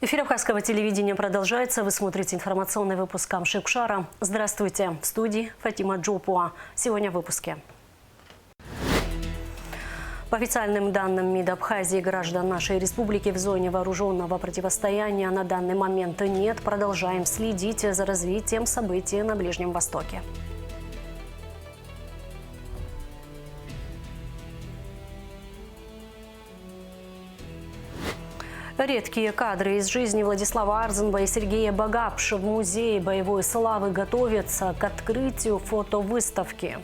Эфир Абхазского телевидения продолжается. Вы смотрите информационный выпуск Амшикшара. Здравствуйте. В студии Фатима Джопуа. Сегодня в выпуске. По официальным данным МИД Абхазии, граждан нашей республики в зоне вооруженного противостояния на данный момент нет. Продолжаем следить за развитием событий на Ближнем Востоке. Редкие кадры из жизни Владислава Арзенова и Сергея Багапши в Музее боевой славы готовятся к открытию фотовыставки.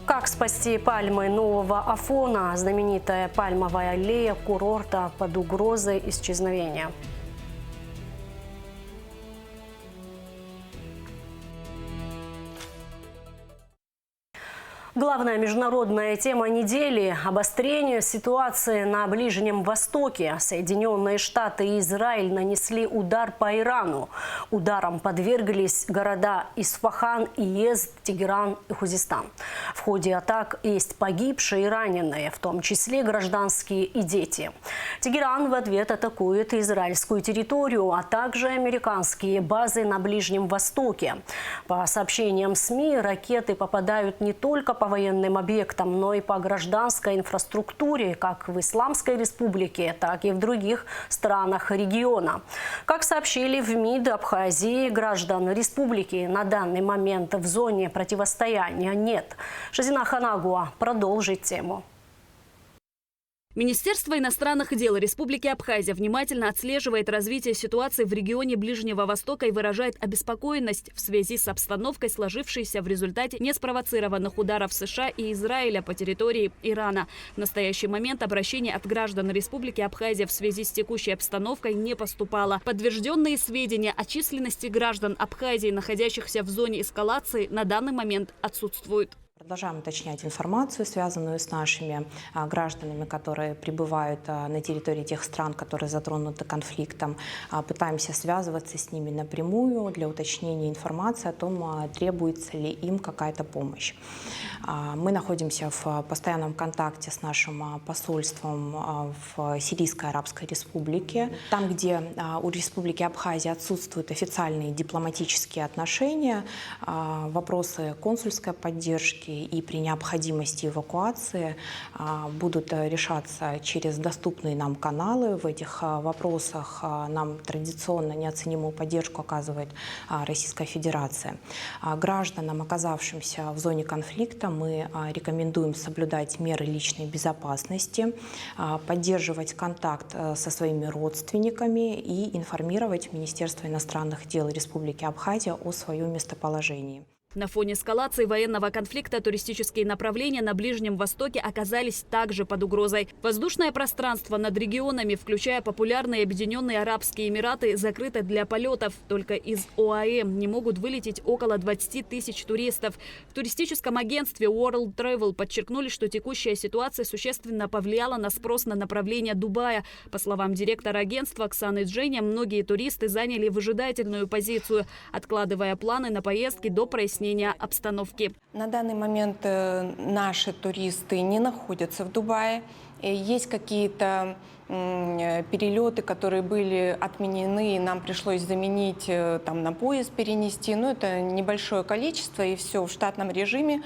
Как спасти пальмы нового Афона? Знаменитая пальмовая аллея курорта под угрозой исчезновения. Главная международная тема недели – обострение ситуации на Ближнем Востоке. Соединенные Штаты и Израиль нанесли удар по Ирану. Ударом подверглись города Исфахан, Иезд, Тегеран и Хузистан. В ходе атак есть погибшие и раненые, в том числе гражданские и дети. Тегеран в ответ атакует израильскую территорию, а также американские базы на Ближнем Востоке. По сообщениям СМИ, ракеты попадают не только по военным объектам, но и по гражданской инфраструктуре, как в Исламской Республике, так и в других странах региона. Как сообщили в МИД Абхазии, граждан республики на данный момент в зоне противостояния нет. Шазина Ханагуа продолжит тему. Министерство иностранных дел Республики Абхазия внимательно отслеживает развитие ситуации в регионе Ближнего Востока и выражает обеспокоенность в связи с обстановкой, сложившейся в результате неспровоцированных ударов США и Израиля по территории Ирана. В настоящий момент обращений от граждан Республики Абхазия в связи с текущей обстановкой не поступало. Подтвержденные сведения о численности граждан Абхазии, находящихся в зоне эскалации, на данный момент отсутствуют. Продолжаем уточнять информацию, связанную с нашими гражданами, которые прибывают на территории тех стран, которые затронуты конфликтом. Пытаемся связываться с ними напрямую для уточнения информации о том, требуется ли им какая-то помощь. Мы находимся в постоянном контакте с нашим посольством в Сирийской Арабской Республике. Там, где у Республики Абхазия отсутствуют официальные дипломатические отношения, вопросы консульской поддержки и при необходимости эвакуации будут решаться через доступные нам каналы. В этих вопросах нам традиционно неоценимую поддержку оказывает Российская Федерация. Гражданам, оказавшимся в зоне конфликта, мы рекомендуем соблюдать меры личной безопасности, поддерживать контакт со своими родственниками и информировать Министерство иностранных дел Республики Абхазия о своем местоположении. На фоне эскалации военного конфликта туристические направления на Ближнем Востоке оказались также под угрозой. Воздушное пространство над регионами, включая популярные Объединенные Арабские Эмираты, закрыто для полетов. Только из ОАЭ не могут вылететь около 20 тысяч туристов. В туристическом агентстве World Travel подчеркнули, что текущая ситуация существенно повлияла на спрос на направление Дубая. По словам директора агентства Оксаны Дженя, многие туристы заняли выжидательную позицию, откладывая планы на поездки до прояснения обстановки. На данный момент наши туристы не находятся в Дубае. Есть какие-то перелеты, которые были отменены, и нам пришлось заменить, там, на поезд перенести. Но это небольшое количество, и все в штатном режиме.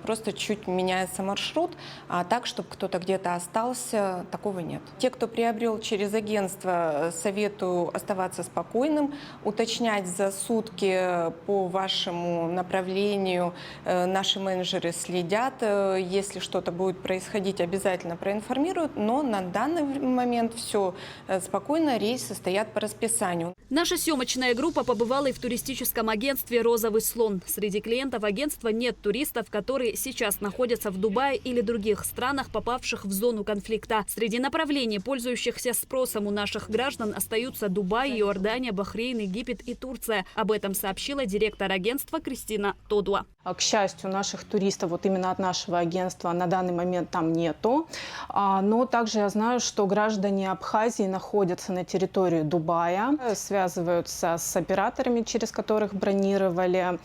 Просто чуть меняется маршрут. А так, чтобы кто-то где-то остался, такого нет. Те, кто приобрел через агентство, советую оставаться спокойным, уточнять за сутки по вашему направлению. Наши менеджеры следят. Если что-то будет происходить, обязательно проинформируют. Но на данный момент все спокойно, рейсы стоят по расписанию. Наша съемочная группа побывала и в туристическом агентстве «Розовый слон». Среди клиентов агентства нет туристов, которые сейчас находятся в Дубае или других странах, попавших в зону конфликта. Среди направлений, пользующихся спросом у наших граждан, остаются Дубай, Иордания, Бахрейн, Египет и Турция. Об этом сообщила директор агентства Кристина Тодуа. К счастью, наших туристов вот именно от нашего агентства на данный момент там нету. Но также я знаю, что граждане Абхазии находятся на территории Дубая, связываются с операторами, через которых бронировали.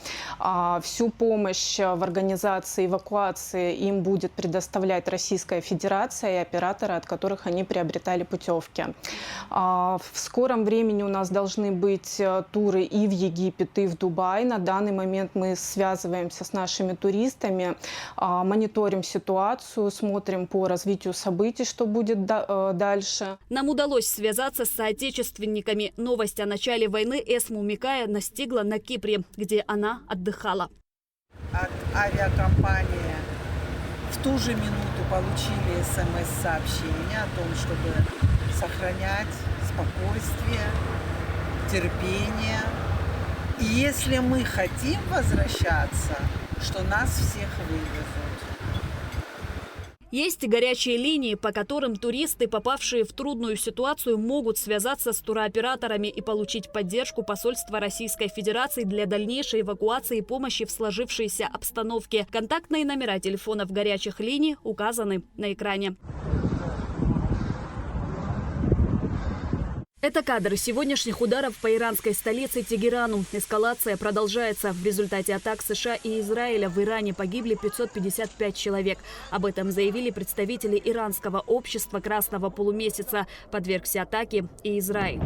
Всю помощь в организации эвакуации им будет предоставлять Российская Федерация и операторы, от которых они приобретали путевки. В скором времени у нас должны быть туры и в Египет, и в Дубай. На данный момент мы связываемся с нашими туристами, мониторим ситуацию, смотрим по развитию событий, что будет дальше. Нам удалось связаться с соотечественниками. Новость о начале войны Эсму Микая настигла на Кипре, где она отдыхала. От авиакомпании в ту же минуту получили СМС-сообщение о том, чтобы сохранять спокойствие, терпение. И если мы хотим возвращаться, что нас всех вывезут. Есть горячие линии, по которым туристы, попавшие в трудную ситуацию, могут связаться с туроператорами и получить поддержку посольства Российской Федерации для дальнейшей эвакуации и помощи в сложившейся обстановке. Контактные номера телефонов горячих линий указаны на экране. Это кадры сегодняшних ударов по иранской столице Тегерану. Эскалация продолжается. В результате атак США и Израиля в Иране погибли 555 человек. Об этом заявили представители иранского общества Красного полумесяца. Подвергся атаке и Израиль.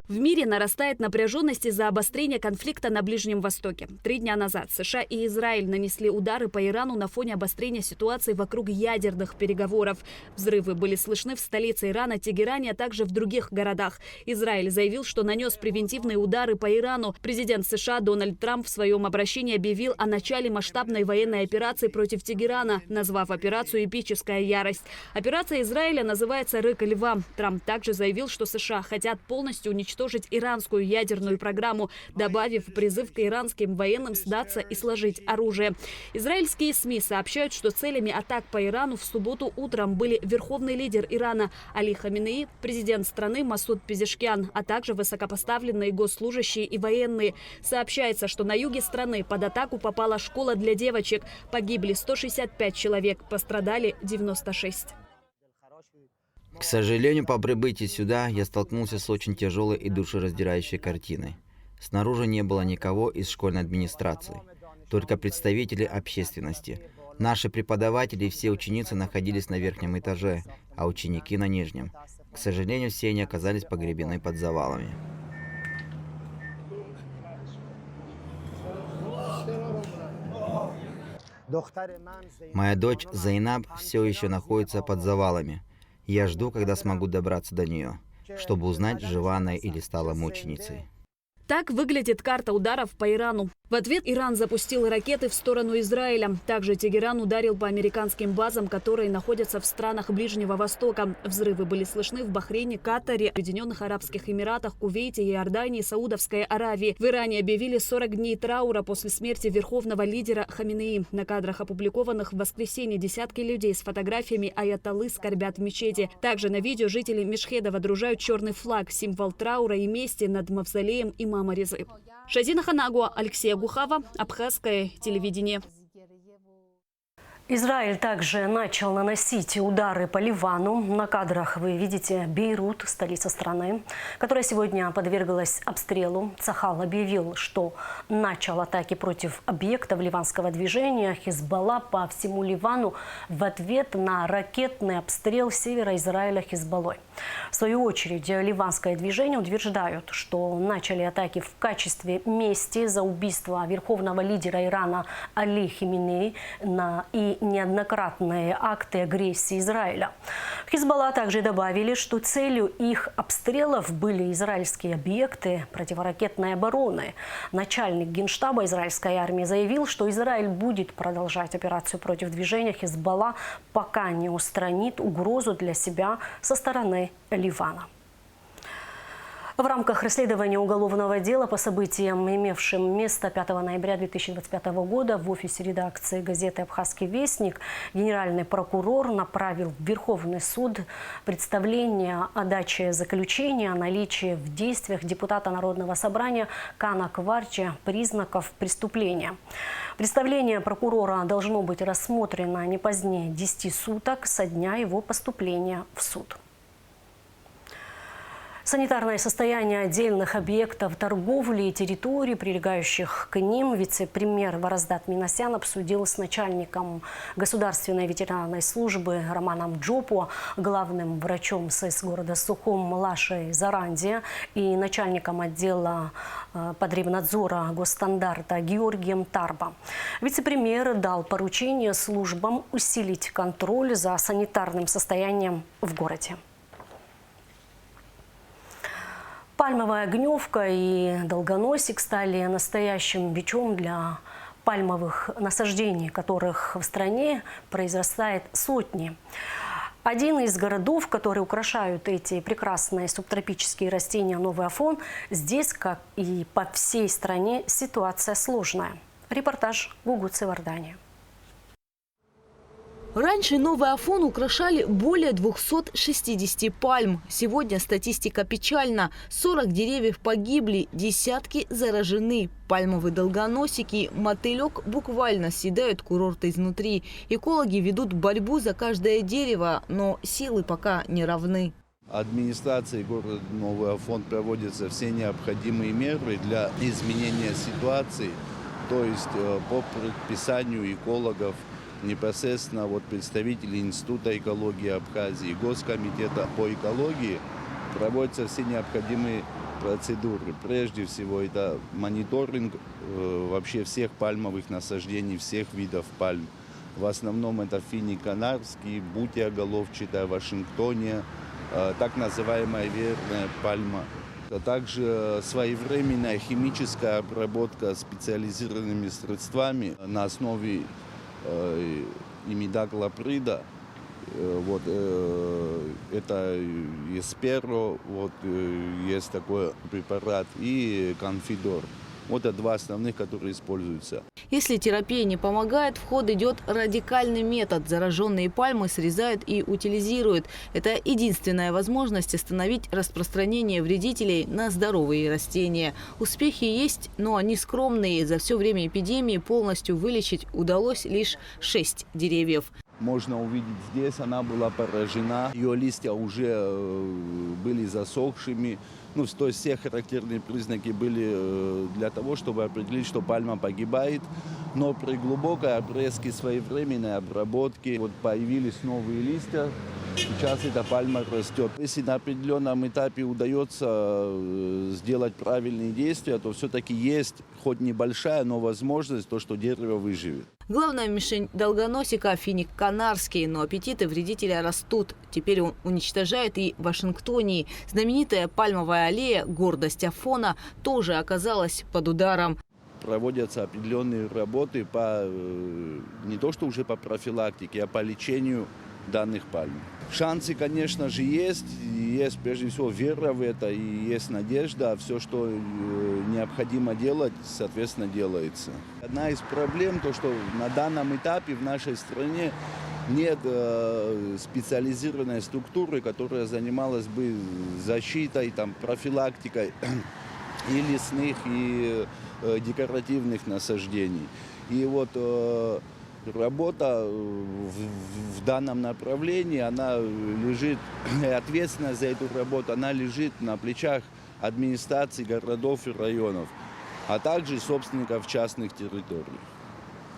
В мире нарастает напряженность из-за обострения конфликта на Ближнем Востоке. 3 дня назад США и Израиль нанесли удары по Ирану на фоне обострения ситуации вокруг ядерных переговоров. Взрывы были слышны в столице Ирана, Тегеране, а также в других городах. Израиль заявил, что нанес превентивные удары по Ирану. Президент США Дональд Трамп в своем обращении объявил о начале масштабной военной операции против Тегерана, назвав операцию «Эпическая ярость». Операция Израиля называется «Рык льва». Трамп также заявил, что США хотят полностью уничтожить иранскую ядерную программу, добавив призыв к иранским военным сдаться и сложить оружие. Израильские СМИ сообщают, что целями атак по Ирану в субботу утром были верховный лидер Ирана Али Хаминеи, президент страны Масуд Пезешкиан, а также высокопоставленные госслужащие и военные. Сообщается, что на юге страны под атаку попала школа для девочек. Погибли 165 человек, пострадали 96. К сожалению, по прибытии сюда я столкнулся с очень тяжелой и душераздирающей картиной. Снаружи не было никого из школьной администрации, только представители общественности. Наши преподаватели и все ученицы находились на верхнем этаже, а ученики на нижнем. К сожалению, все они оказались погребены под завалами. Моя дочь Зайнаб все еще находится под завалами. Я жду, когда смогу добраться до нее, чтобы узнать, жива она или стала мученицей. Так выглядит карта ударов по Ирану. В ответ Иран запустил ракеты в сторону Израиля. Также Тегеран ударил по американским базам, которые находятся в странах Ближнего Востока. Взрывы были слышны в Бахрейне, Катаре, Объединенных Арабских Эмиратах, Кувейте, Иордании, Саудовской Аравии. В Иране объявили 40 дней траура после смерти верховного лидера Хаминеи. На кадрах, опубликованных в воскресенье, десятки людей с фотографиями аятоллы скорбят в мечети. Также на видео жители Мешхеда водружают черный флаг, символ траура и мести над мавзолеем имама Резы. Шазина Ханагуа, Алексей Гухава, Абхазское телевидение. Израиль также начал наносить удары по Ливану. На кадрах вы видите Бейрут, столица страны, которая сегодня подверглась обстрелу. Цахал объявил, что начал атаки против объектов ливанского движения Хизбалла по всему Ливану в ответ на ракетный обстрел севера Израиля Хизбаллой. В свою очередь, ливанское движение утверждают, что начали атаки в качестве мести за убийство верховного лидера Ирана Али Хаминеи и неоднократные акты агрессии Израиля. Хизбалла также добавили, что целью их обстрелов были израильские объекты противоракетной обороны. Начальник генштаба израильской армии заявил, что Израиль будет продолжать операцию против движения Хизбалла, пока не устранит угрозу для себя со стороны Ливана. В рамках расследования уголовного дела по событиям, имевшим место 5 ноября 2025 года в офисе редакции газеты «Абхазский вестник», генеральный прокурор направил в Верховный суд представление о даче заключения о наличии в действиях депутата Народного собрания Кана Кварча признаков преступления. Представление прокурора должно быть рассмотрено не позднее 10 суток со дня его поступления в суд. Санитарное состояние отдельных объектов торговли и территорий, прилегающих к ним, вице-премьер Вараздат Минасян обсудил с начальником Государственной ветеринарной службы Романом Джопо, главным врачом СЭС города Сухум Лашей Заранди и начальником отдела потребнадзора госстандарта Георгием Тарба. Вице-премьер дал поручение службам усилить контроль за санитарным состоянием в городе. Пальмовая гневка и долгоносик стали настоящим бичом для пальмовых насаждений, которых в стране произрастает сотни. Один из городов, которые украшают эти прекрасные субтропические растения, Новый Афон, здесь, как и по всей стране, ситуация сложная. Репортаж Гугуцы Вардани. Раньше Новый Афон украшали более 260 пальм. Сегодня статистика печальна. 40 деревьев погибли, десятки заражены. Пальмовые долгоносики, мотылек буквально съедают курорт изнутри. Экологи ведут борьбу за каждое дерево, но силы пока не равны. Администрацией города Новый Афон проводятся все необходимые меры для изменения ситуации, то есть по предписанию экологов, непосредственно представители Института экологии Абхазии, Госкомитета по экологии проводятся все необходимые процедуры. Прежде всего это мониторинг вообще всех пальмовых насаждений, всех видов пальм. В основном это финик канарский, бутия головчатая, Вашингтония, так называемая верная пальма. А также своевременная химическая обработка специализированными средствами на основе имидаклоприда, это Есперо, есть такой препарат, и Конфидор. Это два основных, которые используются. Если терапия не помогает, в ход идет радикальный метод. Зараженные пальмы срезают и утилизируют. Это единственная возможность остановить распространение вредителей на здоровые растения. Успехи есть, но они скромные. За все время эпидемии полностью вылечить удалось лишь 6 деревьев. Можно увидеть здесь, она была поражена. Ее листья уже были засохшими. То есть все характерные признаки были для того, чтобы определить, что пальма погибает. Но при глубокой обрезке, своевременной обработке появились новые листья. Сейчас эта пальма растет. Если на определенном этапе удается сделать правильные действия, то все-таки есть хоть небольшая, но возможность, что дерево выживет. Главная мишень долгоносика – финик канарский, но аппетиты вредителя растут. Теперь он уничтожает и Вашингтонии. Знаменитая пальмовая аллея, гордость Афона, тоже оказалась под ударом. Проводятся определенные работы не то что уже по профилактике, а по лечению данных пальм. Шансы, конечно же, есть. Есть, прежде всего, вера в это и есть надежда. Все, что необходимо делать, соответственно, делается. Одна из проблем, что на данном этапе в нашей стране нет специализированной структуры, которая занималась бы защитой, профилактикой и лесных, и декоративных насаждений. И работа в данном направлении, она лежит, ответственность за эту работу, она лежит на плечах администраций городов и районов, а также собственников частных территорий,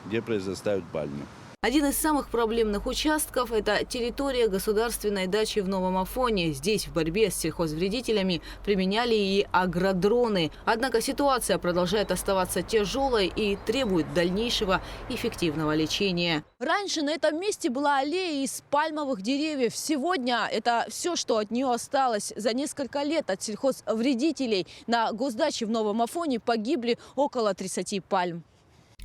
где произрастают пальмы. Один из самых проблемных участков – это территория государственной дачи в Новом Афоне. Здесь в борьбе с сельхозвредителями применяли и агродроны. Однако ситуация продолжает оставаться тяжелой и требует дальнейшего эффективного лечения. Раньше на этом месте была аллея из пальмовых деревьев. Сегодня это все, что от нее осталось. За несколько лет от сельхозвредителей на госдаче в Новом Афоне погибли около 30 пальм.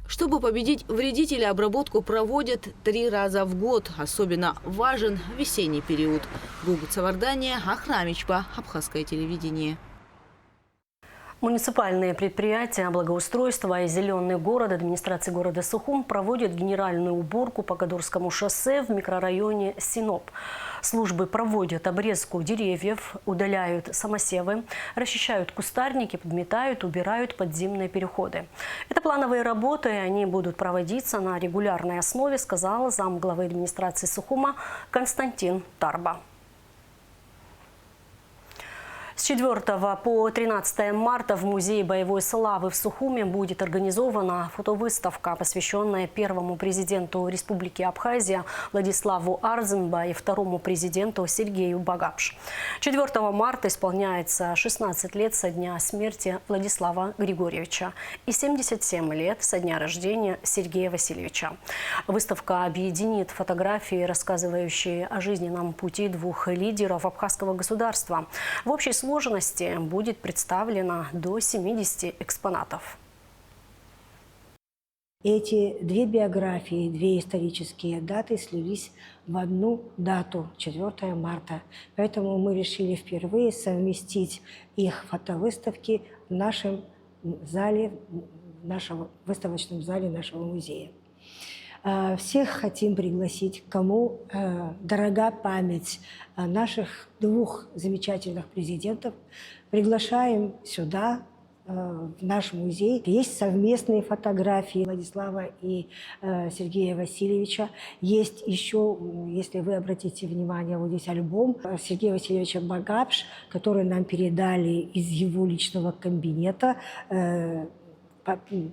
Чтобы победить вредителя, обработку проводят 3 раза в год. Особенно важен весенний период. Гугуца Вардани, Ахрамичпа, Абхазское телевидение. Муниципальные предприятия благоустройства и «Зеленый город» администрации города Сухум проводят генеральную уборку по Кадурскому шоссе в микрорайоне Синоп. Службы проводят обрезку деревьев, удаляют самосевы, расчищают кустарники, подметают, убирают подземные переходы. Это плановые работы, и они будут проводиться на регулярной основе, сказал замглавы администрации Сухума Константин Тарба. С 4 по 13 марта в Музее боевой славы в Сухуме будет организована фотовыставка, посвященная первому президенту Республики Абхазия Владиславу Арзенба и второму президенту Сергею Багапш. 4 марта исполняется 16 лет со дня смерти Владислава Григорьевича и 77 лет со дня рождения Сергея Васильевича. Выставка объединит фотографии, рассказывающие о жизненном пути двух лидеров абхазского государства. В общей сложности будет представлено до 70 экспонатов. Эти две биографии, две исторические даты слились в одну дату, 4 марта. Поэтому мы решили впервые совместить их фотовыставки в нашем зале, в нашем выставочном зале нашего музея. Всех хотим пригласить, кому дорога память наших двух замечательных президентов. Приглашаем сюда, в наш музей. Есть совместные фотографии Владислава и Сергея Васильевича. Есть еще, если вы обратите внимание, вот здесь альбом Сергея Васильевича Багапш, который нам передали из его личного кабинета,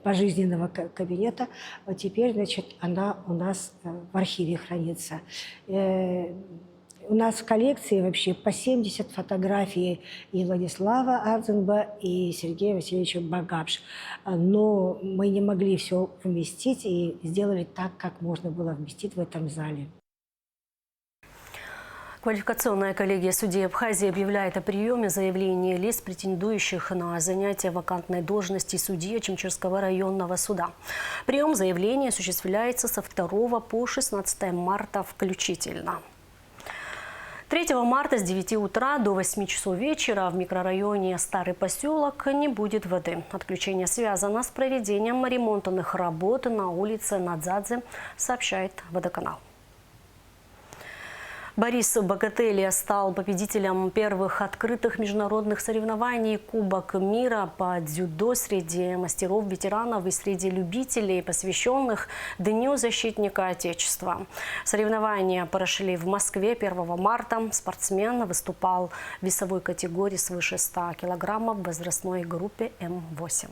пожизненного кабинета. Вот теперь, значит, она у нас в архиве хранится. У нас в коллекции вообще по 70 фотографий и Владислава Арзенба, и Сергея Васильевича Багапш. Но мы не могли все вместить и сделали так, как можно было вместить в этом зале. Квалификационная коллегия судей Абхазии объявляет о приеме заявлений лиц, претендующих на занятие вакантной должности судьи Очимчирского районного суда. Прием заявлений осуществляется со 2 по 16 марта включительно. 3 марта с 9 утра до 8 часов вечера в микрорайоне Старый поселок не будет воды. Отключение связано с проведением ремонтных работ на улице Надзадзе, сообщает водоканал. Борис Богателия стал победителем первых открытых международных соревнований Кубок мира по дзюдо среди мастеров-ветеранов и среди любителей, посвященных Дню защитника Отечества. Соревнования прошли в Москве 1 марта. Спортсмен выступал в весовой категории свыше 100 килограммов в возрастной группе М8.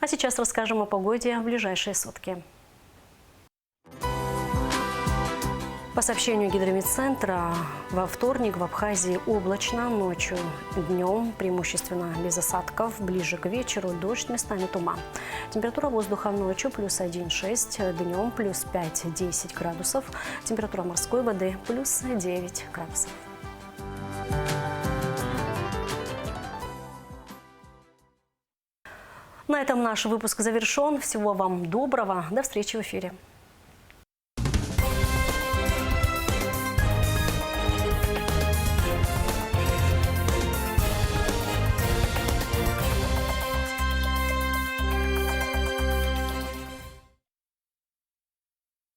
А сейчас расскажем о погоде в ближайшие сутки. По сообщению гидрометцентра, во вторник в Абхазии облачно, ночью, днем преимущественно без осадков, ближе к вечеру дождь, местами туман. Температура воздуха ночью плюс 1,6, днем плюс 5-10 градусов, температура морской воды плюс 9 градусов. На этом наш выпуск завершен. Всего вам доброго. До встречи в эфире.